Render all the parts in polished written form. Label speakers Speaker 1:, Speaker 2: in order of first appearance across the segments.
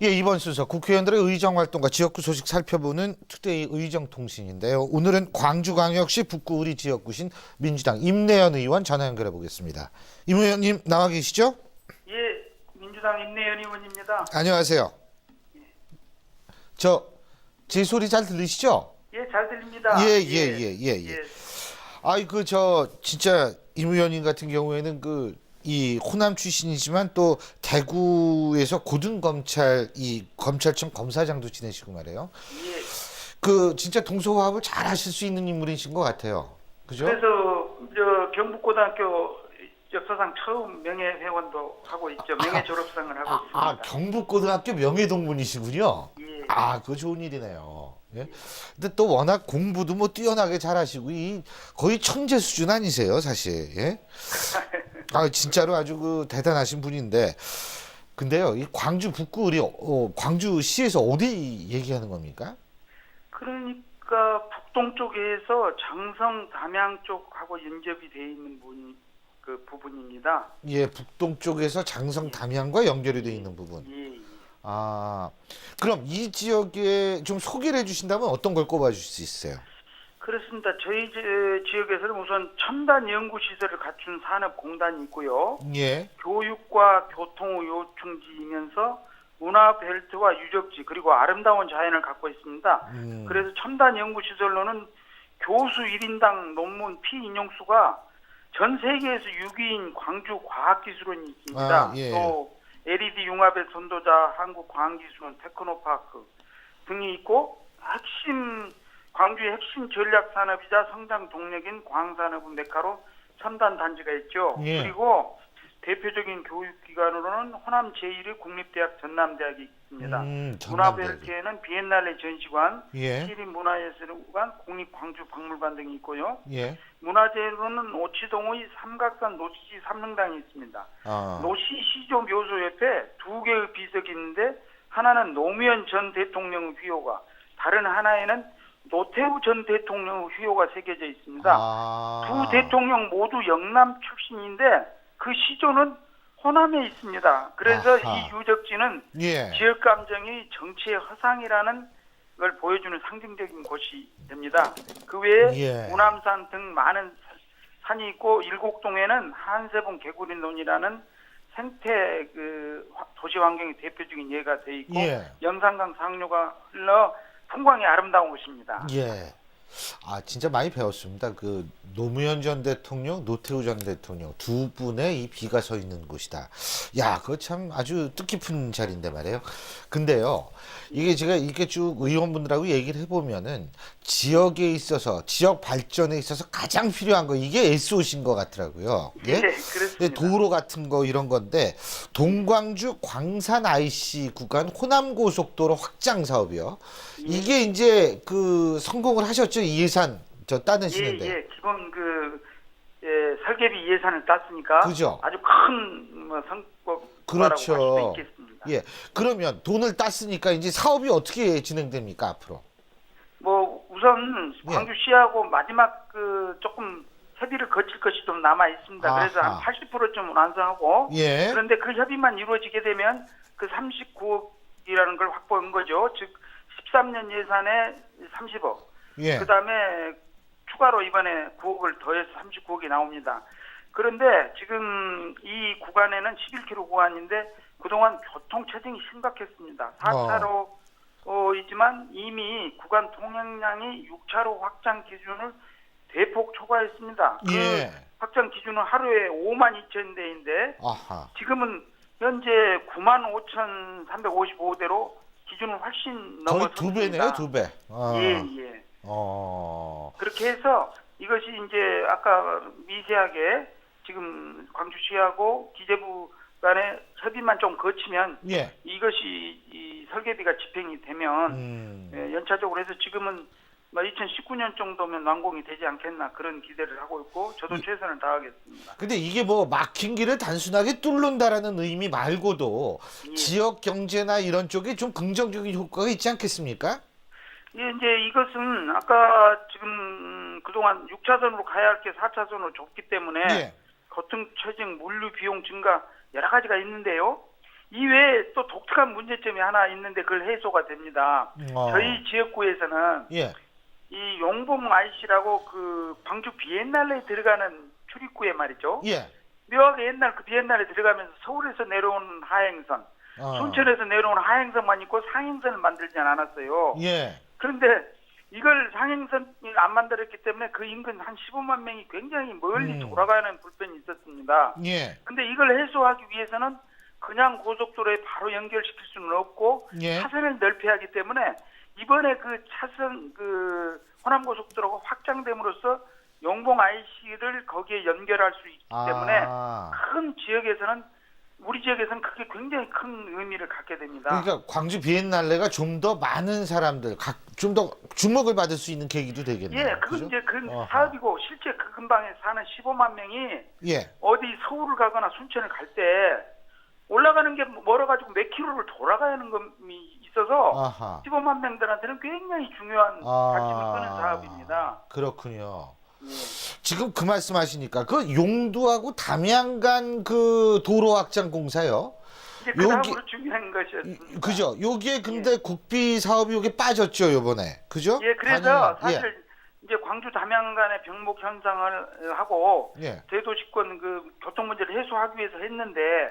Speaker 1: 예, 이번 순서 국회의원들의 의정 활동과 지역구 소식 살펴보는 투데이 의정통신인데요. 오늘은 광주광역시 북구 우리 지역구신 민주당 임내연 의원 전화 연결해 보겠습니다. 임 의원님 나와 계시죠?
Speaker 2: 예, 민주당 임내연 의원입니다.
Speaker 1: 안녕하세요. 제 소리 잘 들리시죠?
Speaker 2: 예, 잘 들립니다.
Speaker 1: 예. 아이 진짜 임 의원님 같은 경우에는 이 호남 출신이지만 또 대구에서 고등검찰 이 검찰청 검사장도 지내시고 말이에요.
Speaker 2: 예.
Speaker 1: 진짜 동서화합을 잘 하실 수 있는 인물이신 것 같아요. 그죠?
Speaker 2: 그래서 경북고등학교 역사상 처음 명예회원도 하고 있죠. 명예 졸업상을 하고 있습니다.
Speaker 1: 경북고등학교 명예동문이시군요.
Speaker 2: 예.
Speaker 1: 그거 좋은 일이네요. 예? 근데 또 워낙 공부도 뭐 뛰어나게 잘하시고 거의 천재 수준 아니세요, 사실. 예? 진짜로 아주 대단하신 분인데, 근데요, 이 광주 북구 우리 광주시에서 어디 얘기하는 겁니까?
Speaker 2: 그러니까 북동쪽에서 장성 담양 쪽하고 연접이 돼 있는 부분입니다.
Speaker 1: 예, 북동쪽에서 장성 담양과 연결이 되어 있는 부분.
Speaker 2: 예.
Speaker 1: 그럼 이 지역에 좀 소개를 해주신다면 어떤 걸 꼽아주실 수 있어요?
Speaker 2: 그렇습니다. 저희 지역에서는 우선 첨단 연구시설을 갖춘 산업공단이 있고요.
Speaker 1: 예.
Speaker 2: 교육과 교통의 요충지이면서 문화벨트와 유적지 그리고 아름다운 자연을 갖고 있습니다. 그래서 첨단 연구시설로는 교수 1인당 논문 피인용수가 전 세계에서 6위인 광주과학기술원이 있습니다.
Speaker 1: 예.
Speaker 2: 또 LED 융합의 선도자 한국과학기술원 테크노파크 등이 있고 광주의 핵심 전략 산업이자 성장 동력인 광산업은 메카로 첨단 단지가 있죠.
Speaker 1: 예.
Speaker 2: 그리고 대표적인 교육기관으로는 호남 제1의 국립대학 전남대학이 있습니다. 문화벨트에는 비엔날레 전시관,
Speaker 1: 예.
Speaker 2: 시립문화예술관, 국립광주박물관 등이 있고요.
Speaker 1: 예.
Speaker 2: 문화재로는 오치동의 삼각산 노시시 삼릉당이 있습니다. 노시 시조 묘소 옆에 두 개의 비석이 있는데 하나는 노무현 전 대통령의 휘호가, 다른 하나에는 노태우 전 대통령의 휘호가 새겨져 있습니다. 두 대통령 모두 영남 출신인데 그 시조는 호남에 있습니다. 그래서 이 유적지는 지역 감정이 정치의 허상이라는 걸 보여주는 상징적인 곳이 됩니다. 그 외에 우남산 등 많은 산이 있고 일곡동에는 한세봉 개구리논이라는 생태 도시 환경이 대표적인 예가 돼 있고 영산강 상류가 흘러 풍광이 아름다운 곳입니다.
Speaker 1: 예. 진짜 많이 배웠습니다. 노무현 전 대통령, 노태우 전 대통령 두 분의 이 비가 서 있는 곳이다. 그거 참 아주 뜻깊은 자리인데 말이에요. 근데요, 이게 제가 이렇게 쭉 의원분들하고 얘기를 해보면은 지역에 있어서, 지역 발전에 있어서 가장 필요한 거, 이게 SOC인 것 같더라고요.
Speaker 2: 예, 그렇습니다.
Speaker 1: 도로 같은 거 이런 건데, 동광주 광산 IC 구간 호남고속도로 확장 사업이요. 이게 이제 성공을 하셨죠? 이 예산 따내시는데.
Speaker 2: 예, 기본 설계비 예산을 땄으니까
Speaker 1: 그죠?
Speaker 2: 아주 큰 성과라고 할 수 있겠습니다.
Speaker 1: 예. 그러면 돈을 땄으니까 이제 사업이 어떻게 진행됩니까 앞으로?
Speaker 2: 우선 광주시하고 마지막 마지막 협의를 거칠 것이 좀 남아 있습니다. 그래서 한 80%쯤 완성하고 그런데 그 협의만 이루어지게 되면 39억이라는 걸 확보한 거죠. 즉 13년 예산에 30억. 그다음에 추가로 이번에 9억을 더해서 39억이 나옵니다. 그런데 지금 이 구간에는 11km 구간인데 그동안 교통 체증이 심각했습니다. 4차로이지만 이미 구간 통행량이 6차로 확장 기준을 대폭 초과했습니다. 확장 기준은 하루에 5만 2천 대인데 지금은 현재 9만 5,355대로 기준을 훨씬 넘어섰습니다.
Speaker 1: 거의 두 배네요, 두 배.
Speaker 2: 예. 그렇게 해서 이것이 이제 아까 미세하게 지금 광주시하고 기재부 간의 협의만 좀 거치면 이것이 이 설계비가 집행이 되면 연차적으로 해서 지금은 2019년 정도면 완공이 되지 않겠나 그런 기대를 하고 있고 저도 최선을 다하겠습니다.
Speaker 1: 근데 이게 막힌 길을 단순하게 뚫는다라는 의미 말고도 지역 경제나 이런 쪽에 좀 긍정적인 효과가 있지 않겠습니까?
Speaker 2: 이제 이것은 아까 지금 그동안 6차선으로 가야 할 게 4차선으로 좁기 때문에 교통 체증, 물류 비용 증가 여러 가지가 있는데요. 이외에 또 독특한 문제점이 하나 있는데 그걸 해소가 됩니다. 저희 지역구에서는
Speaker 1: 예.
Speaker 2: 이 용봉 IC라고 그 광주 비엔날레에 들어가는 출입구에 말이죠.
Speaker 1: 예.
Speaker 2: 묘하게 옛날 그 비엔날레 들어가면서 서울에서 내려온 하행선, 순천에서 내려온 하행선만 있고 상행선을 만들지 않았어요.
Speaker 1: 예.
Speaker 2: 그런데 이걸 상행선을 안 만들었기 때문에 그 인근 한 15만 명이 굉장히 멀리 돌아가는 불편이 있었습니다.
Speaker 1: 예.
Speaker 2: 근데 이걸 해소하기 위해서는 그냥 고속도로에 바로 연결시킬 수는 없고
Speaker 1: 예.
Speaker 2: 차선을 넓혀야 하기 때문에 이번에 그 차선 그 호남고속도로가 확장됨으로써 용봉 IC를 거기에 연결할 수 있기 때문에 큰 지역에서는 우리 지역에서는 그게 굉장히 큰 의미를 갖게 됩니다.
Speaker 1: 그러니까 광주 비엔날레가 좀 더 많은 사람들, 좀 더 주목을 받을 수 있는 계기도 되겠네요.
Speaker 2: 예, 그건
Speaker 1: 그죠?
Speaker 2: 이제 그 사업이고 실제 그 근방에 사는 15만 명이
Speaker 1: 예.
Speaker 2: 어디 서울을 가거나 순천을 갈 때 올라가는 게 멀어가지고 몇 킬로를 돌아가야 하는 것이 있어서
Speaker 1: 아하.
Speaker 2: 15만 명들한테는 굉장히 중요한 관심을 끄는 사업입니다.
Speaker 1: 그렇군요.
Speaker 2: 예.
Speaker 1: 지금 그 말씀하시니까 그 용두하고 담양 간 그 도로 확장 공사요.
Speaker 2: 이제 그 다음으로 중요한 것이었습니다.
Speaker 1: 그죠? 여기에 근데 국비 사업이 여기 빠졌죠, 요번에. 그죠?
Speaker 2: 예, 그래서 사실 이제 광주 담양 간의 병목 현상을 하고 대도시권 그 교통 문제를 해소하기 위해서 했는데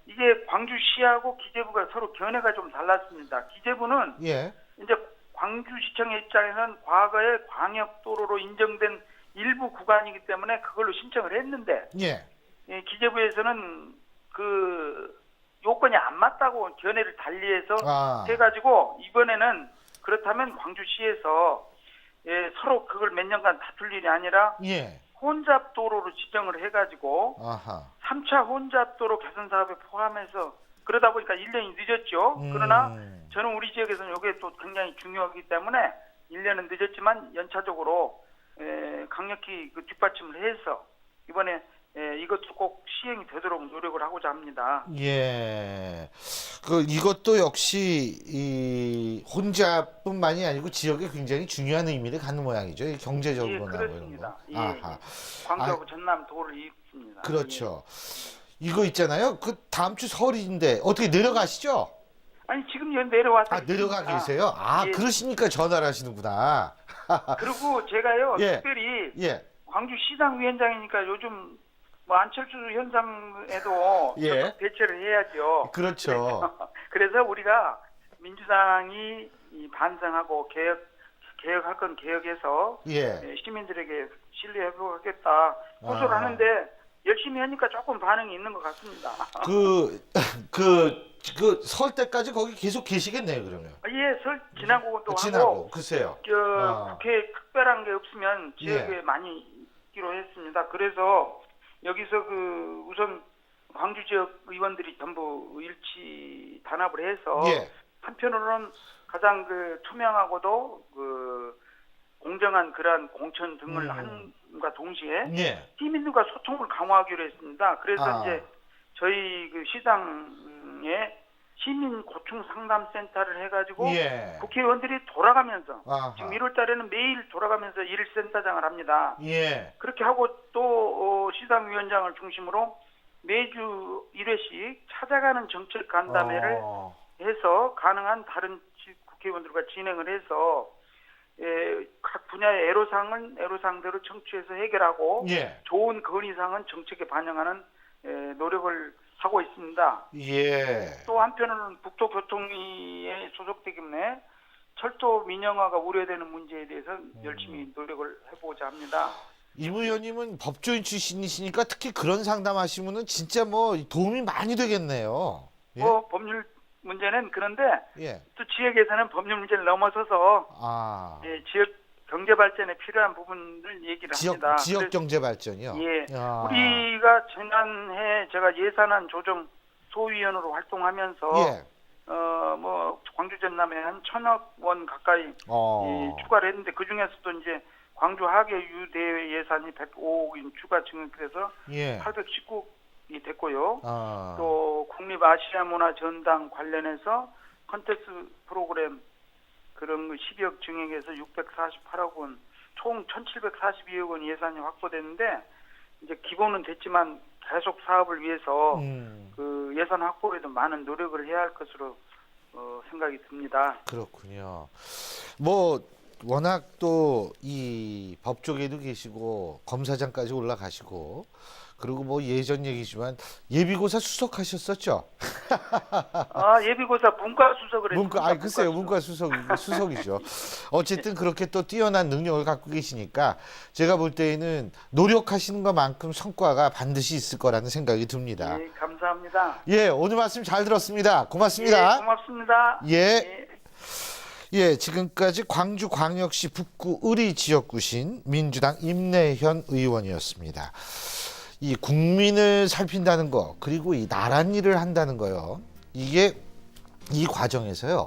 Speaker 2: 이게 광주시하고 기재부가 서로 견해가 좀 달랐습니다. 기재부는 이제 광주시청의 입장에서는 과거에 광역도로로 인정된 일부 구간이기 때문에 그걸로 신청을 했는데 기재부에서는 그 요건이 안 맞다고 견해를 달리해서 해가지고 이번에는 그렇다면 광주시에서 서로 그걸 몇 년간 다툴 일이 아니라 혼잡도로로 지정을 해가지고 3차 혼잡도로 개선 사업에 포함해서 그러다 보니까 1년이 늦었죠. 그러나 저는 우리 지역에서는 이게 또 굉장히 중요하기 때문에 1년은 늦었지만 연차적으로 강력히 그 뒷받침을 해서 이번에 이것도 꼭 시행이 되도록 노력을 하고자 합니다.
Speaker 1: 예. 이것도 역시 이 혼잡뿐만이 아니고 지역에 굉장히 중요한 의미를 갖는 모양이죠. 경제적으로나
Speaker 2: 그렇습니다.
Speaker 1: 뭐 이런 거.
Speaker 2: 광주하고 전남 도를 잇습니다.
Speaker 1: 그렇죠. 이거 있잖아요. 그 다음 주 설인데 어떻게 내려가시죠?
Speaker 2: 아니 지금 여기 내려와서
Speaker 1: 내려가 계세요? 그러시니까 전화를 하시는구나.
Speaker 2: 그리고 제가요 특별히 광주시당 위원장이니까 요즘 뭐 안철수 현상에도 대처를 해야죠.
Speaker 1: 그렇죠.
Speaker 2: 그래서 우리가 민주당이 반성하고 개혁할 건 개혁해서 시민들에게 신뢰해보겠다 호소를 하는데 열심히 하니까 조금 반응이 있는 것 같습니다.
Speaker 1: 설 때까지 거기 계속 계시겠네요, 그러면.
Speaker 2: 설 지나고도
Speaker 1: 하고. 글쎄요.
Speaker 2: 국회에 특별한 게 없으면 지역에 많이 있기로 했습니다. 그래서 여기서 우선 광주 지역 의원들이 전부 일치 단합을 해서 한편으로는 가장 투명하고도 공정한 그러한 공천 등을 함과 동시에 시민들과 소통을 강화하기로 했습니다. 그래서 이제 저희 시당에 시민 고충 상담센터를 해가지고 국회의원들이 돌아가면서 지금 1월 달에는 매일 돌아가면서 일센터장을 합니다. 그렇게 하고 또 시당위원장을 중심으로 매주 1회씩 찾아가는 정책 간담회를 해서 가능한 다른 국회의원들과 진행을 해서 각 분야의 애로사항대로 청취해서 해결하고 좋은 건의사항은 정책에 반영하는 노력을 하고 있습니다. 또 한편으로는 국토교통위에 소속되기 때문에 철도 민영화가 우려되는 문제에 대해서 열심히 노력을 해보고자 합니다.
Speaker 1: 임 의원님은 법조인 출신이시니까 특히 그런 상담하시면은 진짜 뭐 도움이 많이 되겠네요.
Speaker 2: 법률 문제는 그런데 또 지역에서는 법률 문제를 넘어서서 지역 경제 발전에 필요한 부분을 얘기를 합니다.
Speaker 1: 지역 경제 발전이요?
Speaker 2: 우리가 지난해 제가 예산안 조정 소위원으로 활동하면서 뭐 광주 전남에 한 1,000억 원 가까이 추가를 했는데 그 중에서도 이제 광주 하계유 대회 예산이 105억인 추가 증액돼서 819이 됐고요. 또 국립 아시아 문화 전당 관련해서 컨텐츠 프로그램 그런 12억 증액에서 648억 원, 총 1,742억 원 예산이 확보됐는데 이제 기본은 됐지만 계속 사업을 위해서 예산 확보에도 많은 노력을 해야 할 것으로 생각이 듭니다.
Speaker 1: 그렇군요. 뭐 워낙 또 이 법조계도 계시고 검사장까지 올라가시고 그리고 뭐 예전 얘기지만 예비고사 수석하셨었죠?
Speaker 2: 예비고사 문과 수석을 했습니다.
Speaker 1: 글쎄요, 문과 수석이죠. 어쨌든 그렇게 또 뛰어난 능력을 갖고 계시니까 제가 볼 때에는 노력하시는 것만큼 성과가 반드시 있을 거라는 생각이 듭니다.
Speaker 2: 예, 감사합니다.
Speaker 1: 예, 오늘 말씀 잘 들었습니다. 고맙습니다.
Speaker 2: 예, 고맙습니다.
Speaker 1: 예. 예, 지금까지 광주광역시 북구 의리 지역구신 민주당 임내현 의원이었습니다. 이 국민을 살핀다는 거, 그리고 이 나란 일을 한다는 거요. 이게 이 과정에서요.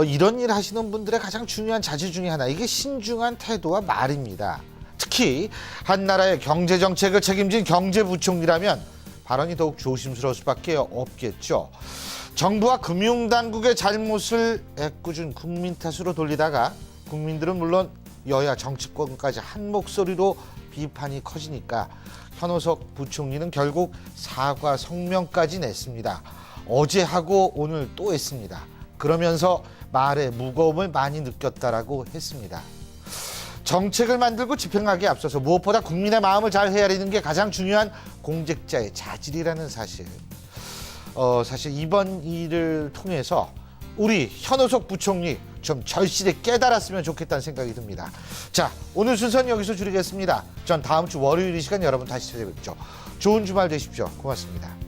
Speaker 1: 이런 일 하시는 분들의 가장 중요한 자질 중에 하나, 이게 신중한 태도와 말입니다. 특히 한 나라의 경제 정책을 책임진 경제부총리라면 발언이 더욱 조심스러울 수밖에 없겠죠. 정부와 금융당국의 잘못을 애꿎은 국민 탓으로 돌리다가 국민들은 물론 여야 정치권까지 한 목소리로 비판이 커지니까 현호석 부총리는 결국 사과 성명까지 냈습니다. 어제 하고 오늘 또 했습니다. 그러면서 말의 무거움을 많이 느꼈다라고 했습니다. 정책을 만들고 집행하기에 앞서서 무엇보다 국민의 마음을 잘 헤아리는 게 가장 중요한 공직자의 자질이라는 사실. 사실 이번 일을 통해서 우리 현호석 부총리 좀 절실히 깨달았으면 좋겠다는 생각이 듭니다. 자, 오늘 순서는 여기서 줄이겠습니다. 전 다음 주 월요일 이 시간 여러분 다시 찾아뵙죠. 좋은 주말 되십시오. 고맙습니다.